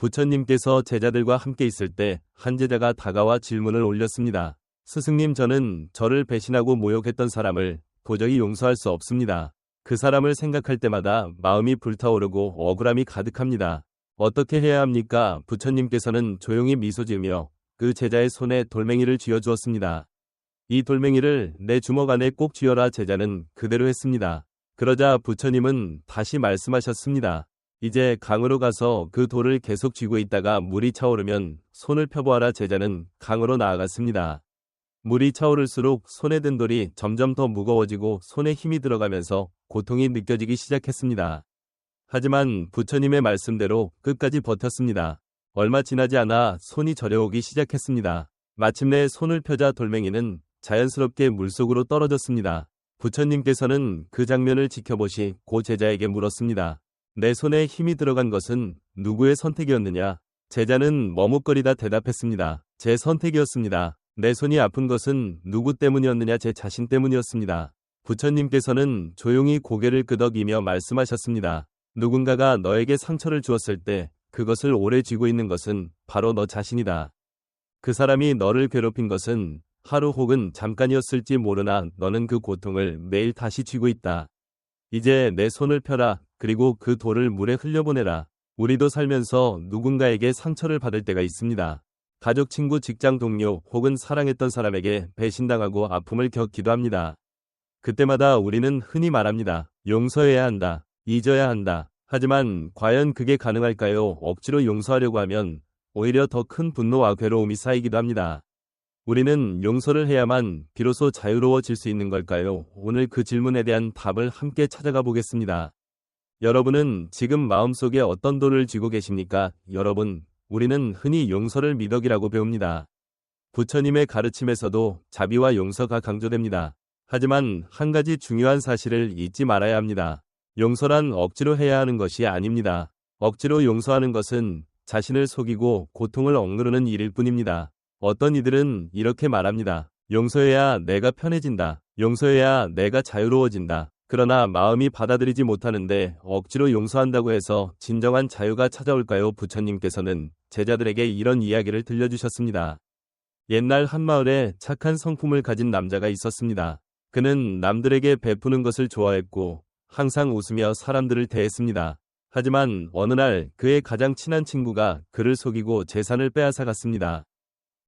부처님께서 제자들과 함께 있을 때 한 제자가 다가와 질문을 올렸습니다. 스승님, 저는 저를 배신하고 모욕했던 사람을 도저히 용서할 수 없습니다. 그 사람을 생각할 때마다 마음이 불타오르고 억울함이 가득합니다. 어떻게 해야 합니까? 부처님께서는 조용히 미소 지으며 그 제자의 손에 돌멩이를 쥐어주었습니다. 이 돌멩이를 내 주먹 안에 꼭 쥐어라. 제자는 그대로 했습니다. 그러자 부처님은 다시 말씀하셨습니다. 이제 강으로 가서 그 돌을 계속 쥐고 있다가 물이 차오르면 손을 펴보아라. 제자는 강으로 나아갔습니다. 물이 차오를수록 손에 든 돌이 점점 더 무거워지고 손에 힘이 들어가면서 고통이 느껴지기 시작했습니다. 하지만 부처님의 말씀대로 끝까지 버텼습니다. 얼마 지나지 않아 손이 저려오기 시작했습니다. 마침내 손을 펴자 돌멩이는 자연스럽게 물속으로 떨어졌습니다. 부처님께서는 그 장면을 지켜보시 고 제자에게 물었습니다. 내 손에 힘이 들어간 것은 누구의 선택이었느냐? 제자는 머뭇거리다 대답했습니다. 제 선택이었습니다. 내 손이 아픈 것은 누구 때문이었느냐? 제 자신 때문이었습니다. 부처님께서는 조용히 고개를 끄덕이며 말씀하셨습니다. 누군가가 너에게 상처를 주었을 때 그것을 오래 쥐고 있는 것은 바로 너 자신이다. 그 사람이 너를 괴롭힌 것은 하루 혹은 잠깐이었을지 모르나 너는 그 고통을 매일 다시 쥐고 있다. 이제 내 손을 펴라. 그리고 그 돌을 물에 흘려보내라. 우리도 살면서 누군가에게 상처를 받을 때가 있습니다. 가족, 친구, 직장 동료 혹은 사랑했던 사람에게 배신당하고 아픔을 겪기도 합니다. 그때마다 우리는 흔히 말합니다. 용서해야 한다. 잊어야 한다. 하지만 과연 그게 가능할까요? 억지로 용서하려고 하면 오히려 더 큰 분노와 괴로움이 쌓이기도 합니다. 우리는 용서를 해야만 비로소 자유로워질 수 있는 걸까요? 오늘 그 질문에 대한 답을 함께 찾아가 보겠습니다. 여러분은 지금 마음속에 어떤 돌을 쥐고 계십니까? 여러분, 우리는 흔히 용서를 미덕이라고 배웁니다. 부처님의 가르침에서도 자비와 용서가 강조됩니다. 하지만 한 가지 중요한 사실을 잊지 말아야 합니다. 용서란 억지로 해야 하는 것이 아닙니다. 억지로 용서하는 것은 자신을 속이고 고통을 억누르는 일일 뿐입니다. 어떤 이들은 이렇게 말합니다. 용서해야 내가 편해진다. 용서해야 내가 자유로워진다. 그러나 마음이 받아들이지 못하는데 억지로 용서한다고 해서 진정한 자유가 찾아올까요? 부처님께서는 제자들에게 이런 이야기를 들려주셨습니다. 옛날 한 마을에 착한 성품을 가진 남자가 있었습니다. 그는 남들에게 베푸는 것을 좋아했고 항상 웃으며 사람들을 대했습니다. 하지만 어느 날 그의 가장 친한 친구가 그를 속이고 재산을 빼앗아갔습니다.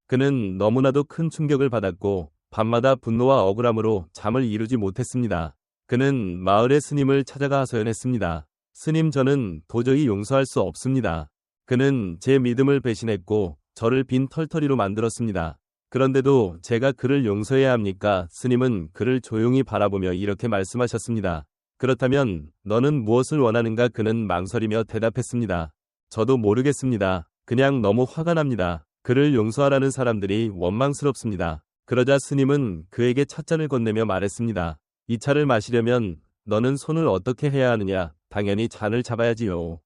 그는 너무나도 큰 충격을 받았고 밤마다 분노와 억울함으로 잠을 이루지 못했습니다. 그는 마을의 스님을 찾아가 하소연했습니다. 스님, 저는 도저히 용서할 수 없습니다. 그는 제 믿음을 배신했고 저를 빈 털터리로 만들었습니다. 그런데도 제가 그를 용서해야 합니까? 스님은 그를 조용히 바라보며 이렇게 말씀하셨습니다. 그렇다면 너는 무엇을 원하는가? 그는 망설이며 대답했습니다. 저도 모르겠습니다. 그냥 너무 화가 납니다. 그를 용서하라는 사람들이 원망스럽습니다. 그러자 스님은 그에게 찻잔을 건네며 말했습니다. 이 차를 마시려면 너는 손을 어떻게 해야 하느냐? 당연히 잔을 잡아야지요.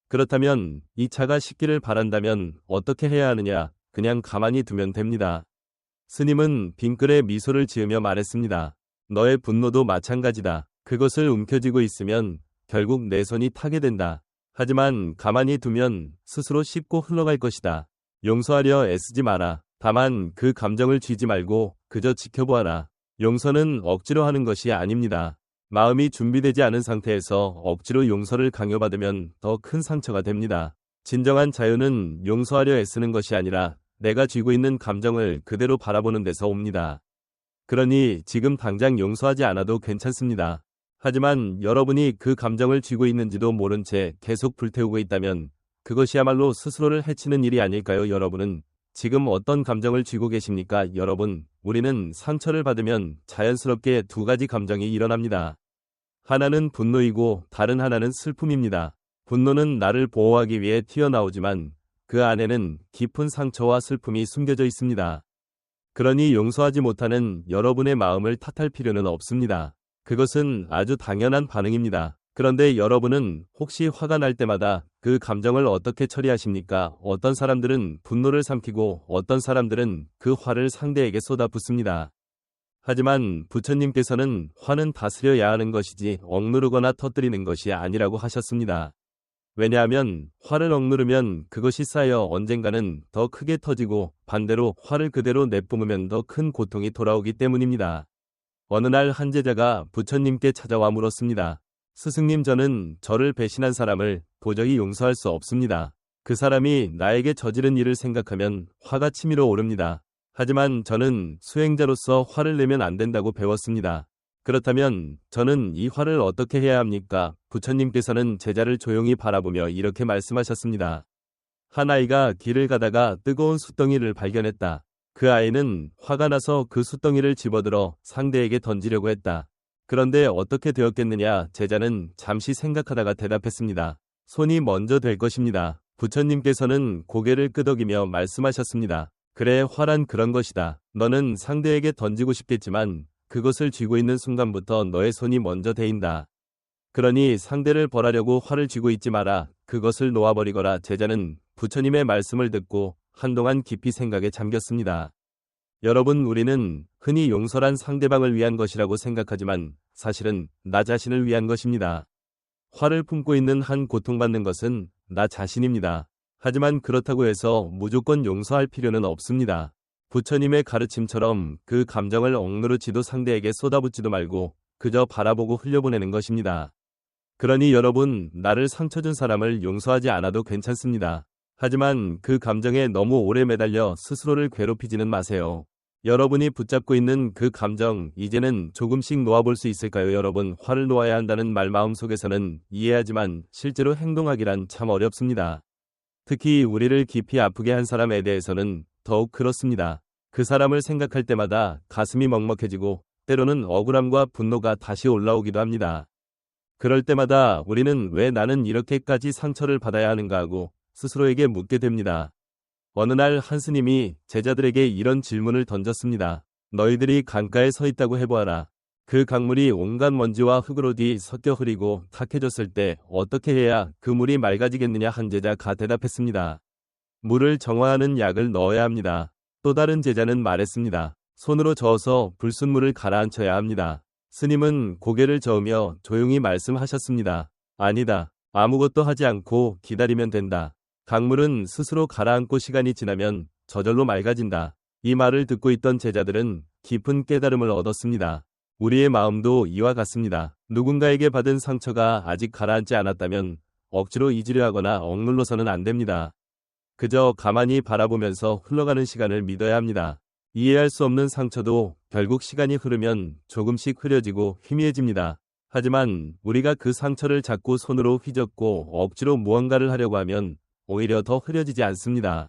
그렇다면 이 차가 식기를 바란다면 어떻게 해야 하느냐? 그냥 가만히 두면 됩니다. 스님은 빙글에 미소를 지으며 말했습니다. 너의 분노도 마찬가지다. 그것을 움켜쥐고 있으면 결국 내 손이 타게 된다. 하지만 가만히 두면 스스로 씹고 흘러갈 것이다. 용서하려 애쓰지 마라. 다만 그 감정을 쥐지 말고 그저 지켜보아라. 용서는 억지로 하는 것이 아닙니다. 마음이 준비되지 않은 상태에서 억지로 용서를 강요받으면 더 큰 상처가 됩니다. 진정한 자유는 용서하려 애쓰는 것이 아니라 내가 쥐고 있는 감정을 그대로 바라보는 데서 옵니다. 그러니 지금 당장 용서하지 않아도 괜찮습니다. 하지만 여러분이 그 감정을 쥐고 있는지도 모른 채 계속 불태우고 있다면 그것이야말로 스스로를 해치는 일이 아닐까요? 여러분은 지금 어떤 감정을 쥐고 계십니까? 여러분, 우리는 상처를 받으면 자연스럽게 두 가지 감정이 일어납니다. 하나는 분노이고 다른 하나는 슬픔입니다. 분노는 나를 보호하기 위해 튀어나오지만 그 안에는 깊은 상처와 슬픔이 숨겨져 있습니다. 그러니 용서하지 못하는 여러분의 마음을 탓할 필요는 없습니다. 그것은 아주 당연한 반응입니다. 그런데 여러분은 혹시 화가 날 때마다 그 감정을 어떻게 처리하십니까? 어떤 사람들은 분노를 삼키고 어떤 사람들은 그 화를 상대에게 쏟아붓습니다. 하지만 부처님께서는 화는 다스려야 하는 것이지 억누르거나 터뜨리는 것이 아니라고 하셨습니다. 왜냐하면 화를 억누르면 그것이 쌓여 언젠가는 더 크게 터지고 반대로 화를 그대로 내뿜으면 더 큰 고통이 돌아오기 때문입니다. 어느 날 한 제자가 부처님께 찾아와 물었습니다. 스승님, 저는 저를 배신한 사람을 도저히 용서할 수 없습니다. 그 사람이 나에게 저지른 일을 생각하면 화가 치밀어 오릅니다. 하지만 저는 수행자로서 화를 내면 안 된다고 배웠습니다. 그렇다면 저는 이 화를 어떻게 해야 합니까? 부처님께서는 제자를 조용히 바라보며 이렇게 말씀하셨습니다. 한 아이가 길을 가다가 뜨거운 숯덩이를 발견했다. 그 아이는 화가 나서 그 숯덩이를 집어들어 상대에게 던지려고 했다. 그런데 어떻게 되었겠느냐? 제자는 잠시 생각하다가 대답했습니다. 손이 먼저 될 것입니다. 부처님께서는 고개를 끄덕이며 말씀하셨습니다. 그래, 화란 그런 것이다. 너는 상대에게 던지고 싶겠지만 그것을 쥐고 있는 순간부터 너의 손이 먼저 데인다. 그러니 상대를 벌하려고 화를 쥐고 있지 마라. 그것을 놓아버리거라. 제자는 부처님의 말씀을 듣고 한동안 깊이 생각에 잠겼습니다. 여러분, 우리는 흔히 용서란 상대방을 위한 것이라고 생각하지만 사실은 나 자신을 위한 것입니다. 화를 품고 있는 한 고통받는 것은 나 자신입니다. 하지만 그렇다고 해서 무조건 용서할 필요는 없습니다. 부처님의 가르침처럼 그 감정을 억누르지도 상대에게 쏟아붓지도 말고 그저 바라보고 흘려보내는 것입니다. 그러니 여러분, 나를 상처 준 사람을 용서하지 않아도 괜찮습니다. 하지만 그 감정에 너무 오래 매달려 스스로를 괴롭히지는 마세요. 여러분이 붙잡고 있는 그 감정, 이제는 조금씩 놓아볼 수 있을까요? 여러분, 화를 놓아야 한다는 말 마음속에서는 이해하지만 실제로 행동하기란 참 어렵습니다. 특히 우리를 깊이 아프게 한 사람에 대해서는 더욱 그렇습니다. 그 사람을 생각할 때마다 가슴이 먹먹해지고 때로는 억울함과 분노가 다시 올라오기도 합니다. 그럴 때마다 우리는 왜 나는 이렇게까지 상처를 받아야 하는가 하고 스스로에게 묻게 됩니다. 어느 날 한 스님이 제자들에게 이런 질문을 던졌습니다. 너희들이 강가에 서 있다고 해보아라. 그 강물이 온갖 먼지와 흙으로 섞여 흐리고 탁해졌을 때 어떻게 해야 그 물이 맑아지겠느냐? 한 제자가 대답했습니다. 물을 정화하는 약을 넣어야 합니다. 또 다른 제자는 말했습니다. 손으로 저어서 불순물을 가라앉혀야 합니다. 스님은 고개를 저으며 조용히 말씀하셨습니다. 아니다. 아무것도 하지 않고 기다리면 된다. 강물은 스스로 가라앉고 시간이 지나면 저절로 맑아진다. 이 말을 듣고 있던 제자들은 깊은 깨달음을 얻었습니다. 우리의 마음도 이와 같습니다. 누군가에게 받은 상처가 아직 가라앉지 않았다면 억지로 잊으려 하거나 억눌러서는 안 됩니다. 그저 가만히 바라보면서 흘러가는 시간을 믿어야 합니다. 이해할 수 없는 상처도 결국 시간이 흐르면 조금씩 흐려지고 희미해집니다. 하지만 우리가 그 상처를 자꾸 손으로 휘젓고 억지로 무언가를 하려고 하면 오히려 더 흐려지지 않습니다.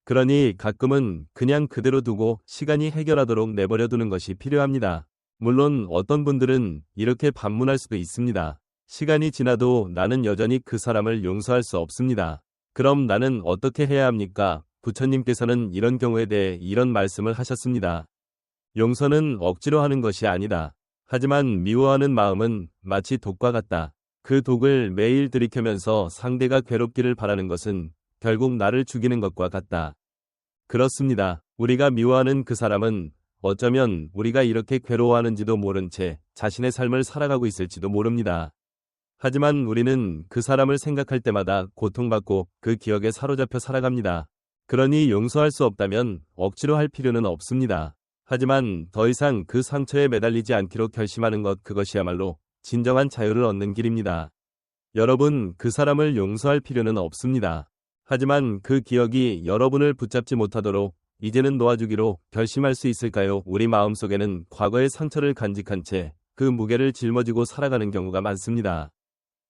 그러니 가끔은 그냥 그대로 두고 시간이 해결하도록 내버려 두는 것이 필요합니다. 물론 어떤 분들은 이렇게 반문할 수도 있습니다. 시간이 지나도 나는 여전히 그 사람을 용서할 수 없습니다. 그럼 나는 어떻게 해야 합니까? 부처님께서는 이런 경우에 대해 이런 말씀을 하셨습니다. 용서는 억지로 하는 것이 아니다. 하지만 미워하는 마음은 마치 독과 같다. 그 독을 매일 들이켜면서 상대가 괴롭기를 바라는 것은 결국 나를 죽이는 것과 같다. 그렇습니다. 우리가 미워하는 그 사람은 어쩌면 우리가 이렇게 괴로워하는지도 모른 채 자신의 삶을 살아가고 있을지도 모릅니다. 하지만 우리는 그 사람을 생각할 때마다 고통받고 그 기억에 사로잡혀 살아갑니다. 그러니 용서할 수 없다면 억지로 할 필요는 없습니다. 하지만 더 이상 그 상처에 매달리지 않기로 결심하는 것, 그것이야말로 진정한 자유를 얻는 길입니다. 여러분, 그 사람을 용서할 필요는 없습니다. 하지만 그 기억이 여러분을 붙잡지 못하도록 이제는 놓아주기로 결심할 수 있을까요? 우리 마음속에는 과거의 상처를 간직한 채 그 무게를 짊어지고 살아가는 경우가 많습니다.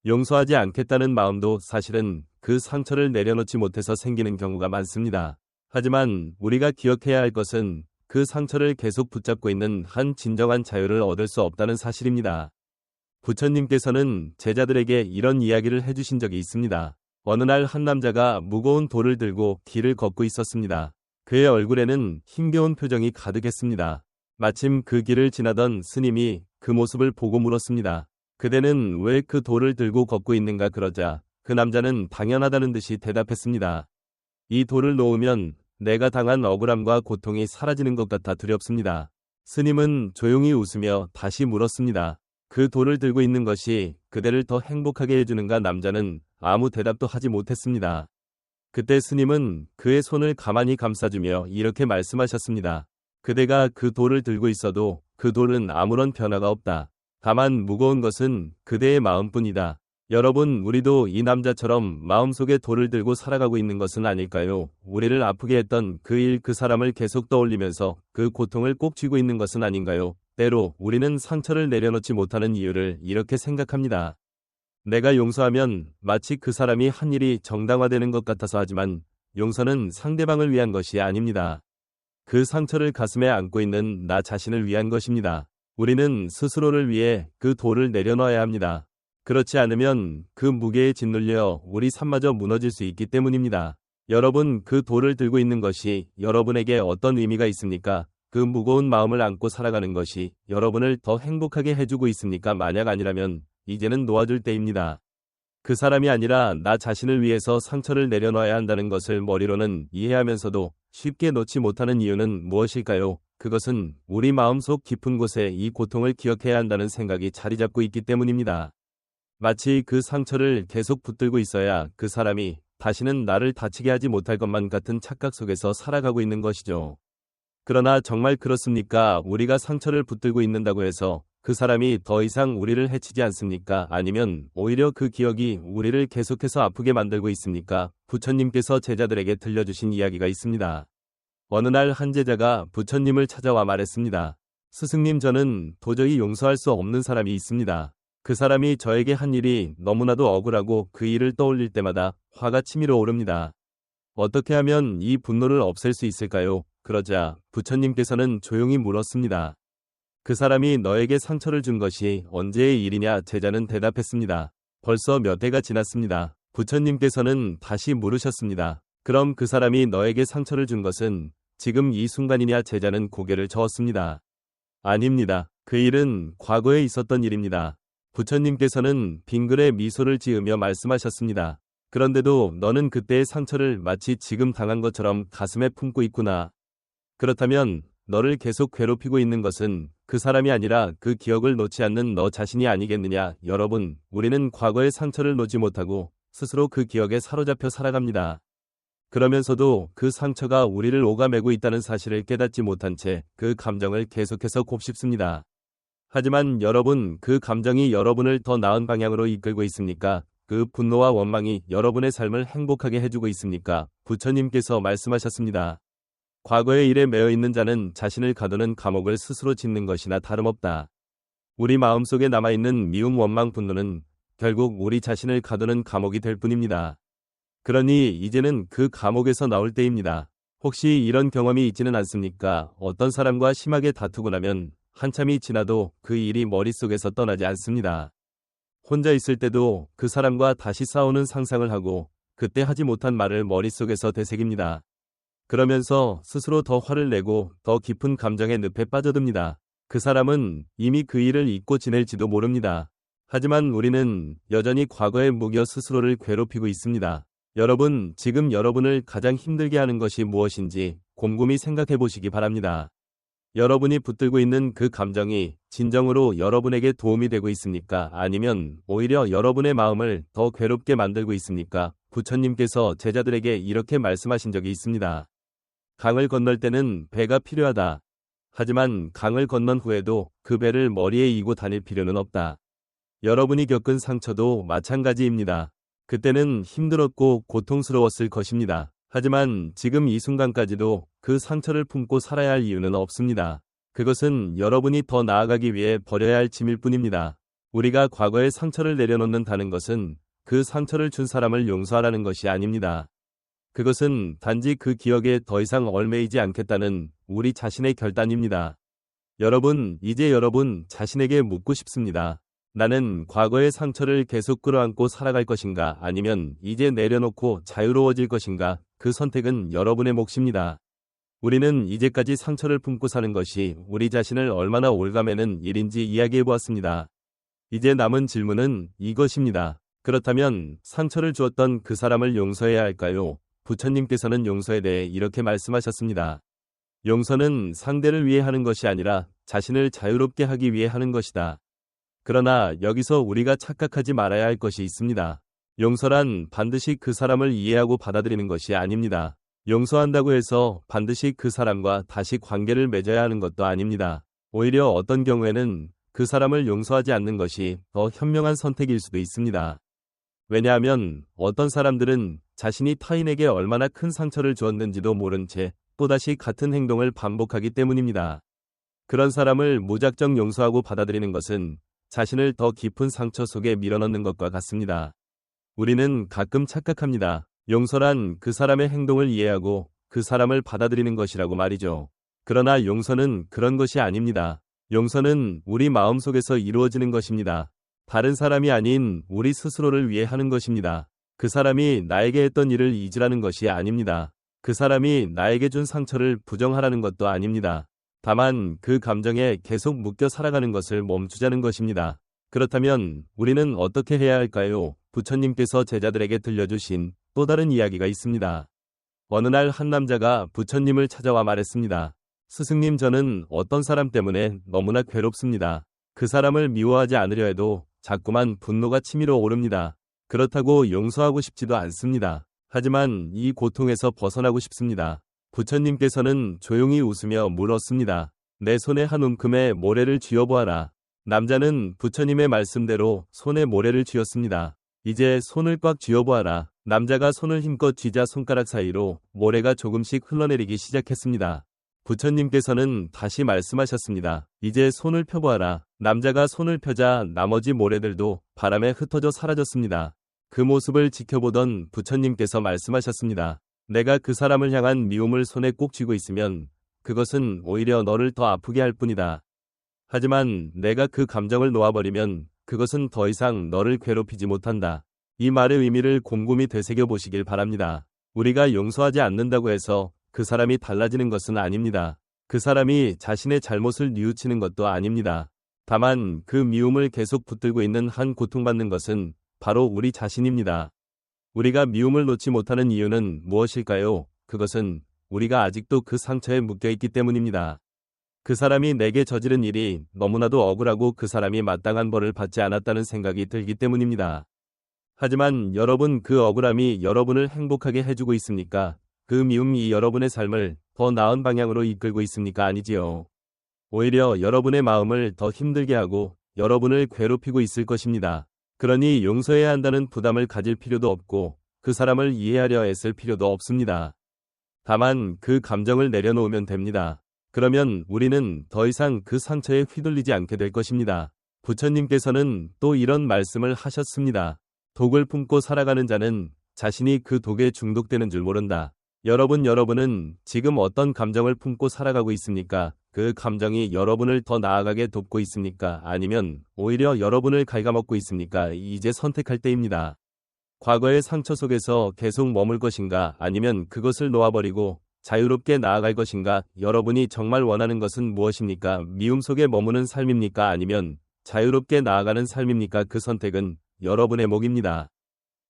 용서하지 않겠다는 마음도 사실은 그 상처를 내려놓지 못해서 생기는 경우가 많습니다. 하지만 우리가 기억해야 할 것은 그 상처를 계속 붙잡고 있는 한 진정한 자유를 얻을 수 없다는 사실입니다. 부처님께서는 제자들에게 이런 이야기를 해주신 적이 있습니다. 어느 날 한 남자가 무거운 돌을 들고 길을 걷고 있었습니다. 그의 얼굴에는 힘겨운 표정이 가득했습니다. 마침 그 길을 지나던 스님이 그 모습을 보고 물었습니다. 그대는 왜 그 돌을 들고 걷고 있는가? 그러자 그 남자는 당연하다는 듯이 대답했습니다. 이 돌을 놓으면 내가 당한 억울함과 고통이 사라지는 것 같아 두렵습니다. 스님은 조용히 웃으며 다시 물었습니다. 그 돌을 들고 있는 것이 그대를 더 행복하게 해주는가? 남자는 아무 대답도 하지 못했습니다. 그때 스님은 그의 손을 가만히 감싸주며 이렇게 말씀하셨습니다. 그대가 그 돌을 들고 있어도 그 돌은 아무런 변화가 없다. 다만 무거운 것은 그대의 마음뿐이다. 여러분, 우리도 이 남자처럼 마음속에 돌을 들고 살아가고 있는 것은 아닐까요? 우리를 아프게 했던 그 일, 그 사람을 계속 떠올리면서 그 고통을 꼭 쥐고 있는 것은 아닌가요? 때로 우리는 상처를 내려놓지 못하는 이유를 이렇게 생각합니다. 내가 용서하면 마치 그 사람이 한 일이 정당화되는 것 같아서 하지만 용서는 상대방을 위한 것이 아닙니다. 그 상처를 가슴에 안고 있는 나 자신을 위한 것입니다. 우리는 스스로를 위해 그 돌을 내려놔야 합니다. 그렇지 않으면 그 무게에 짓눌려 우리 삶마저 무너질 수 있기 때문입니다. 여러분, 그 돌을 들고 있는 것이 여러분에게 어떤 의미가 있습니까? 그 무거운 마음을 안고 살아가는 것이 여러분을 더 행복하게 해주고 있습니까? 만약 아니라면 이제는 놓아줄 때입니다. 그 사람이 아니라 나 자신을 위해서 상처를 내려놔야 한다는 것을 머리로는 이해하면서도 쉽게 놓지 못하는 이유는 무엇일까요? 그것은 우리 마음속 깊은 곳에 이 고통을 기억해야 한다는 생각이 자리 잡고 있기 때문입니다. 마치 그 상처를 계속 붙들고 있어야 그 사람이 다시는 나를 다치게 하지 못할 것만 같은 착각 속에서 살아가고 있는 것이죠. 그러나 정말 그렇습니까? 우리가 상처를 붙들고 있는다고 해서 그 사람이 더 이상 우리를 해치지 않습니까? 아니면 오히려 그 기억이 우리를 계속해서 아프게 만들고 있습니까? 부처님께서 제자들에게 들려주신 이야기가 있습니다. 어느 날 한 제자가 부처님을 찾아와 말했습니다. 스승님, 저는 도저히 용서할 수 없는 사람이 있습니다. 그 사람이 저에게 한 일이 너무나도 억울하고 그 일을 떠올릴 때마다 화가 치밀어 오릅니다. 어떻게 하면 이 분노를 없앨 수 있을까요? 그러자 부처님께서는 조용히 물었습니다. 그 사람이 너에게 상처를 준 것이 언제의 일이냐? 제자는 대답했습니다. 벌써 몇 해가 지났습니다. 부처님께서는 다시 물으셨습니다. 그럼 그 사람이 너에게 상처를 준 것은 지금 이 순간이냐? 제자는 고개를 저었습니다. 아닙니다. 그 일은 과거에 있었던 일입니다. 부처님께서는 빙그레 미소를 지으며 말씀하셨습니다. 그런데도 너는 그때의 상처를 마치 지금 당한 것처럼 가슴에 품고 있구나. 그렇다면 너를 계속 괴롭히고 있는 것은 그 사람이 아니라 그 기억을 놓지 않는 너 자신이 아니겠느냐? 여러분, 우리는 과거의 상처를 놓지 못하고 스스로 그 기억에 사로잡혀 살아갑니다. 그러면서도 그 상처가 우리를 오가매고 있다는 사실을 깨닫지 못한 채 그 감정을 계속해서 곱씹습니다. 하지만 여러분, 그 감정이 여러분을 더 나은 방향으로 이끌고 있습니까? 그 분노와 원망이 여러분의 삶을 행복하게 해주고 있습니까? 부처님께서 말씀하셨습니다. 과거의 일에 매여 있는 자는 자신을 가두는 감옥을 스스로 짓는 것이나 다름없다. 우리 마음속에 남아있는 미움, 원망, 분노는 결국 우리 자신을 가두는 감옥이 될 뿐입니다. 그러니 이제는 그 감옥에서 나올 때입니다. 혹시 이런 경험이 있지는 않습니까? 어떤 사람과 심하게 다투고 나면 한참이 지나도 그 일이 머릿속에서 떠나지 않습니다. 혼자 있을 때도 그 사람과 다시 싸우는 상상을 하고 그때 하지 못한 말을 머릿속에서 되새깁니다. 그러면서 스스로 더 화를 내고 더 깊은 감정의 늪에 빠져듭니다. 그 사람은 이미 그 일을 잊고 지낼지도 모릅니다. 하지만 우리는 여전히 과거에 묵여 스스로를 괴롭히고 있습니다. 여러분, 지금 여러분을 가장 힘들게 하는 것이 무엇인지 곰곰이 생각해 보시기 바랍니다. 여러분이 붙들고 있는 그 감정이 진정으로 여러분에게 도움이 되고 있습니까? 아니면 오히려 여러분의 마음을 더 괴롭게 만들고 있습니까? 부처님께서 제자들에게 이렇게 말씀하신 적이 있습니다. 강을 건널 때는 배가 필요하다. 하지만 강을 건넌 후에도 그 배를 머리에 이고 다닐 필요는 없다. 여러분이 겪은 상처도 마찬가지입니다. 그때는 힘들었고 고통스러웠을 것입니다. 하지만 지금 이 순간까지도 그 상처를 품고 살아야 할 이유는 없습니다. 그것은 여러분이 더 나아가기 위해 버려야 할 짐일 뿐입니다. 우리가 과거의 상처를 내려놓는다는 것은 그 상처를 준 사람을 용서하라는 것이 아닙니다. 그것은 단지 그 기억에 더 이상 얽매이지 않겠다는 우리 자신의 결단입니다. 여러분, 이제 여러분 자신에게 묻고 싶습니다. 나는 과거의 상처를 계속 끌어안고 살아갈 것인가? 아니면 이제 내려놓고 자유로워질 것인가? 그 선택은 여러분의 몫입니다. 우리는 이제까지 상처를 품고 사는 것이 우리 자신을 얼마나 올가매는 일인지 이야기해보았습니다. 이제 남은 질문은 이것입니다. 그렇다면 상처를 주었던 그 사람을 용서해야 할까요? 부처님께서는 용서에 대해 이렇게 말씀하셨습니다. 용서는 상대를 위해 하는 것이 아니라 자신을 자유롭게 하기 위해 하는 것이다. 그러나 여기서 우리가 착각하지 말아야 할 것이 있습니다. 용서란 반드시 그 사람을 이해하고 받아들이는 것이 아닙니다. 용서한다고 해서 반드시 그 사람과 다시 관계를 맺어야 하는 것도 아닙니다. 오히려 어떤 경우에는 그 사람을 용서하지 않는 것이 더 현명한 선택일 수도 있습니다. 왜냐하면 어떤 사람들은 자신이 타인에게 얼마나 큰 상처를 주었는지도 모른 채 또다시 같은 행동을 반복하기 때문입니다. 그런 사람을 무작정 용서하고 받아들이는 것은 자신을 더 깊은 상처 속에 밀어넣는 것과 같습니다. 우리는 가끔 착각합니다. 용서란 그 사람의 행동을 이해하고 그 사람을 받아들이는 것이라고 말이죠. 그러나 용서는 그런 것이 아닙니다. 용서는 우리 마음속에서 이루어지는 것입니다. 다른 사람이 아닌 우리 스스로를 위해 하는 것입니다. 그 사람이 나에게 했던 일을 잊으라는 것이 아닙니다. 그 사람이 나에게 준 상처를 부정하라는 것도 아닙니다. 다만 그 감정에 계속 묶여 살아가는 것을 멈추자는 것입니다. 그렇다면 우리는 어떻게 해야 할까요? 부처님께서 제자들에게 들려주신 또 다른 이야기가 있습니다. 어느 날 한 남자가 부처님을 찾아와 말했습니다. 스승님, 저는 어떤 사람 때문에 너무나 괴롭습니다. 그 사람을 미워하지 않으려 해도 자꾸만 분노가 치밀어 오릅니다. 그렇다고 용서하고 싶지도 않습니다. 하지만 이 고통에서 벗어나고 싶습니다. 부처님께서는 조용히 웃으며 물었습니다. 내 손에 한 움큼의 모래를 쥐어보아라. 남자는 부처님의 말씀대로 손에 모래를 쥐었습니다. 이제 손을 꽉 쥐어보아라. 남자가 손을 힘껏 쥐자 손가락 사이로 모래가 조금씩 흘러내리기 시작했습니다. 부처님께서는 다시 말씀하셨습니다. 이제 손을 펴보아라. 남자가 손을 펴자 나머지 모래들도 바람에 흩어져 사라졌습니다. 그 모습을 지켜보던 부처님께서 말씀하셨습니다. 내가 그 사람을 향한 미움을 손에 꼭 쥐고 있으면 그것은 오히려 너를 더 아프게 할 뿐이다. 하지만 내가 그 감정을 놓아버리면 그것은 더 이상 너를 괴롭히지 못한다. 이 말의 의미를 곰곰이 되새겨 보시길 바랍니다. 우리가 용서하지 않는다고 해서 그 사람이 달라지는 것은 아닙니다. 그 사람이 자신의 잘못을 뉘우치는 것도 아닙니다. 다만 그 미움을 계속 붙들고 있는 한 고통받는 것은 바로 우리 자신입니다. 우리가 미움을 놓지 못하는 이유는 무엇일까요? 그것은 우리가 아직도 그 상처에 묶여있기 때문입니다. 그 사람이 내게 저지른 일이 너무나도 억울하고 그 사람이 마땅한 벌을 받지 않았다는 생각이 들기 때문입니다. 하지만 여러분, 그 억울함이 여러분을 행복하게 해주고 있습니까? 그 미움이 여러분의 삶을 더 나은 방향으로 이끌고 있습니까? 아니지요. 오히려 여러분의 마음을 더 힘들게 하고 여러분을 괴롭히고 있을 것입니다. 그러니 용서해야 한다는 부담을 가질 필요도 없고 그 사람을 이해하려 애쓸 필요도 없습니다. 다만 그 감정을 내려놓으면 됩니다. 그러면 우리는 더 이상 그 상처에 휘둘리지 않게 될 것입니다. 부처님께서는 또 이런 말씀을 하셨습니다. 독을 품고 살아가는 자는 자신이 그 독에 중독되는 줄 모른다. 여러분은 지금 어떤 감정을 품고 살아가고 있습니까? 그 감정이 여러분을 더 나아가게 돕고 있습니까? 아니면 오히려 여러분을 갉아먹고 있습니까? 이제 선택할 때입니다. 과거의 상처 속에서 계속 머물 것인가? 아니면 그것을 놓아버리고 자유롭게 나아갈 것인가? 여러분이 정말 원하는 것은 무엇입니까? 미움 속에 머무는 삶입니까? 아니면 자유롭게 나아가는 삶입니까? 그 선택은 여러분의 몫입니다.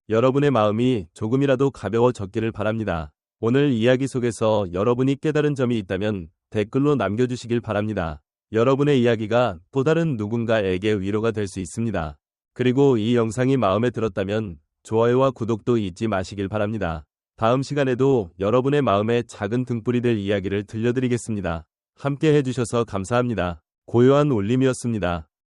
여러분의 마음이 조금이라도 가벼워졌기를 바랍니다. 오늘 이야기 속에서 여러분이 깨달은 점이 있다면 댓글로 남겨주시길 바랍니다. 여러분의 이야기가 또 다른 누군가에게 위로가 될 수 있습니다. 그리고 이 영상이 마음에 들었다면 좋아요와 구독도 잊지 마시길 바랍니다. 다음 시간에도 여러분의 마음에 작은 등불이 될 이야기를 들려드리겠습니다. 함께 해주셔서 감사합니다. 고요한 울림이었습니다.